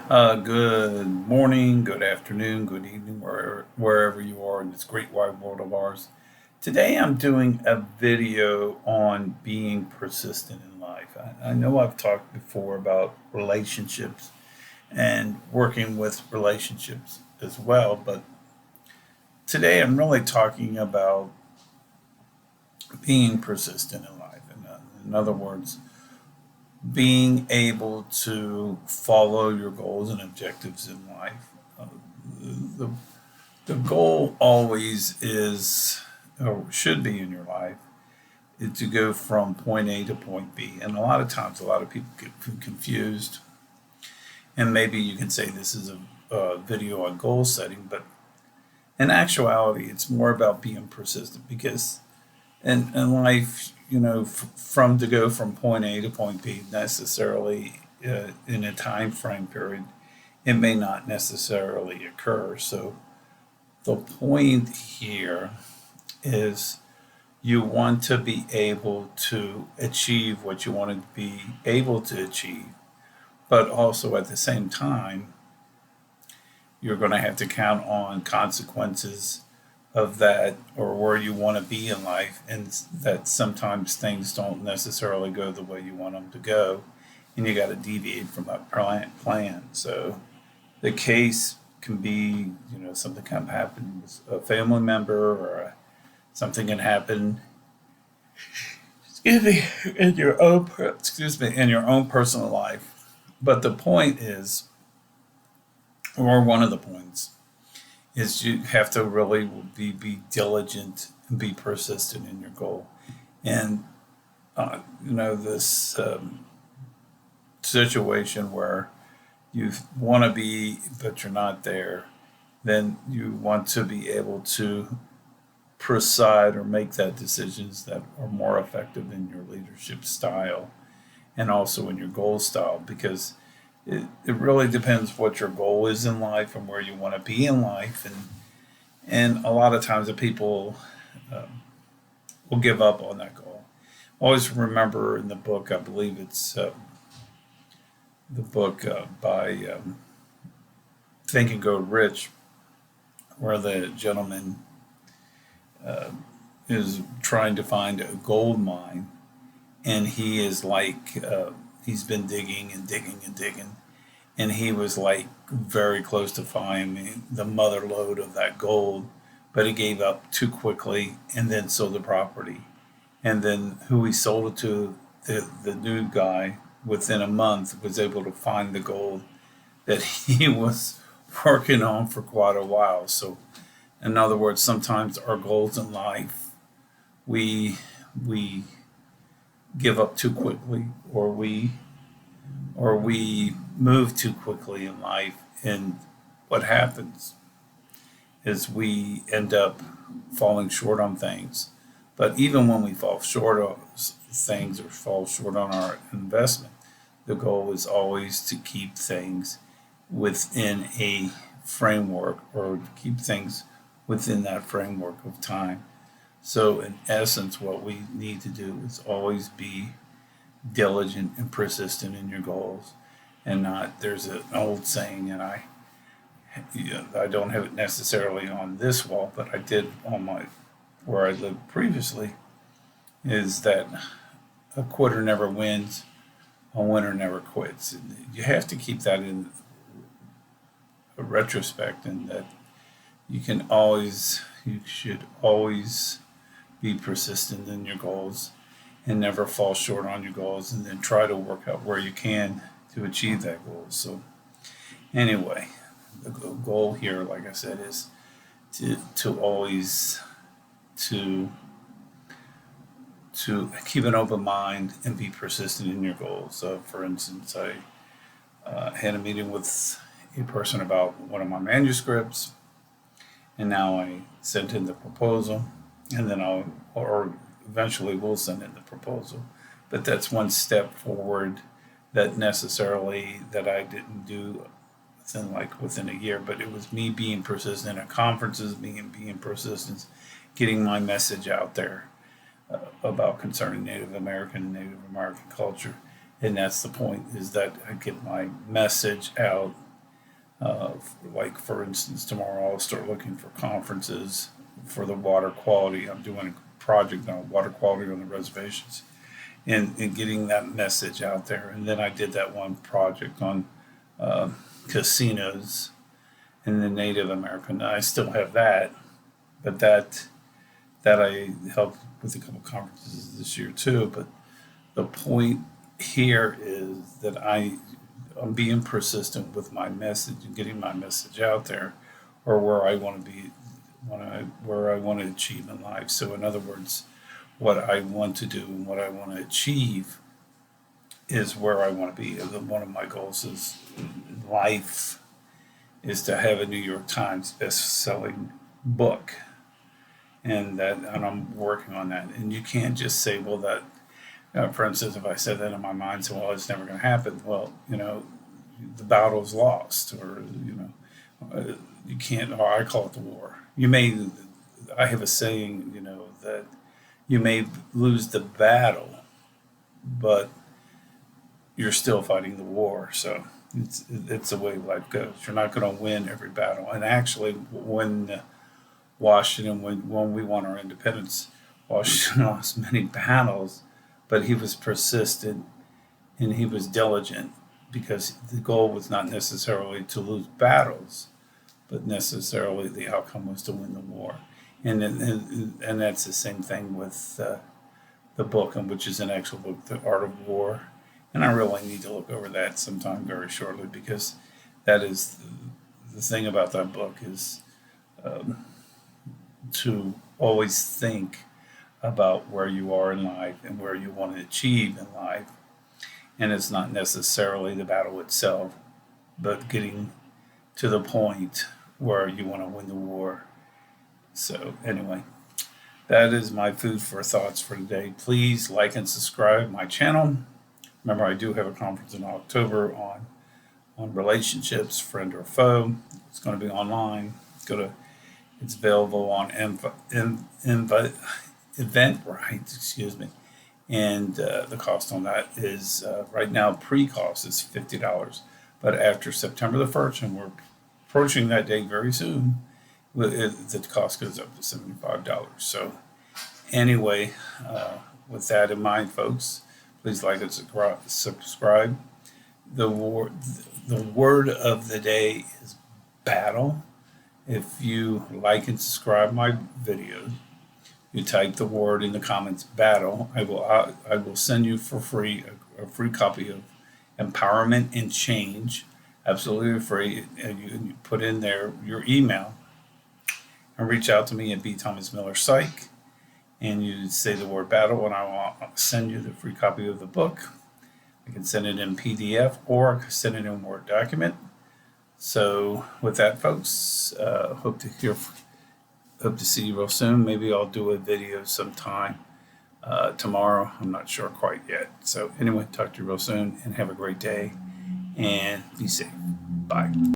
Good morning, good afternoon, good evening, wherever you are in this great wide world of ours. Today I'm doing a video on being persistent in life. I know I've talked before about relationships and working with relationships as well, but today I'm really talking about being persistent in life. In other words, being able to follow your goals and objectives in life. The the goal always is, or should be in your life, is to go from point A to point B. And a lot of times, a lot of people get confused. And maybe you can say this is a video on goal setting, but in actuality, it's more about being persistent because in life, from to go from point A to point B necessarily in a time frame period, it may not necessarily occur. So the point here is you want to be able to achieve what you want to be able to achieve, but also at the same time, you're going to have to count on consequences of that or where you want to be in life, and that sometimes things don't necessarily go the way you want them to go, and you got to deviate from that plan. So the case can be, something can happen with a family member, or something can happen, excuse me, in your own personal life. But the point is, or one of the points, is you have to really be diligent and be persistent in your goal. And this situation where you want to be but you're not there, then you want to be able to preside or make that decisions that are more effective in your leadership style and also in your goal style, because it really depends what your goal is in life and where you want to be in life. And a lot of times the people will give up on that goal. Always remember in the book, I believe it's the book by Think and Go Rich, where the gentleman uh, is trying to find a gold mine, and he is like he's been digging and digging and digging, and he was like very close to finding the mother lode of that gold, but he gave up too quickly and then sold the property. And then who he sold it to, the new guy, within a month was able to find the gold that he was working on for quite a while. So, in other words, sometimes our goals in life, we we give up too quickly, or we move too quickly in life, and what happens is we end up falling short on things. But even when we fall short of things or fall short on our investment, the goal is always to keep things within a framework, or to keep things within that framework of time. So, in essence, what we need to do is always be diligent and persistent in your goals, and not, there's an old saying, and I don't have it necessarily on this wall, but I did on my where I lived previously, is that a quitter never wins, a winner never quits. And you have to keep that in a retrospect, and that you should always be persistent in your goals and never fall short on your goals, and then try to work out where you can to achieve that goal. So anyway, the goal here, like I said, is to always to keep an open mind and be persistent in your goals. So, for instance, I had a meeting with a person about one of my manuscripts, and now I sent in the proposal, and then or eventually will send in the proposal. But that's one step forward that necessarily that I didn't do within a year, but it was me being persistent at conferences, being persistent, getting my message out there about concerning Native American culture. And that's the point, is that I get my message out Like, for instance, tomorrow I'll start looking for conferences for the water quality. I'm doing a project on water quality on the reservations and getting that message out there. And then I did that one project on casinos in the Native American. I still have that, but that I helped with a couple conferences this year too. But the point here is that I'm being persistent with my message and getting my message out there, or where I want to be, where I want to achieve in life. So, in other words, what I want to do and what I want to achieve is where I want to be. One of my goals is life is to have a New York Times best-selling book, and I'm working on that. And you can't just say, well, that for instance, if I said that in my mind, so well, it's never going to happen. Well, the battle's lost, or you can't. Or I call it the war. You may. I have a saying, that you may lose the battle, but you're still fighting the war. So it's the way life goes. You're not going to win every battle. And actually, when Washington, when we won our independence, Washington lost many battles, but he was persistent and he was diligent, because the goal was not necessarily to lose battles, but necessarily the outcome was to win the war. And that's the same thing with the book, and which is an actual book, The Art of War. And I really need to look over that sometime very shortly, because that is the thing about that book is to always think about where you are in life and where you want to achieve in life. And it's not necessarily the battle itself, but getting to the point where you want to win the war. So, anyway, that is my food for thoughts for today. Please like and subscribe my channel. Remember, I do have a conference in October on relationships, friend or foe. It's going to be online. It's available on Eventbrite, excuse me. And the cost on that is right now, pre-cost is $50. But after September the 1st, and we're approaching that date very soon, the cost goes up to $75. So anyway, with that in mind, folks, please like and subscribe. The word of the day is battle. If you like and subscribe my videos, you type the word in the comments battle. I will send you for free a free copy of Empowerment and Change, absolutely free. And you put in there your email and reach out to me at bthomasmillerpsych, and you say the word battle, and I will send you the free copy of the book. I can send it in PDF, or I can send it in Word document. So with that, folks, hope to see you real soon. Maybe I'll do a video sometime tomorrow. I'm not sure quite yet. So anyway, talk to you real soon, and have a great day, and be safe. Bye.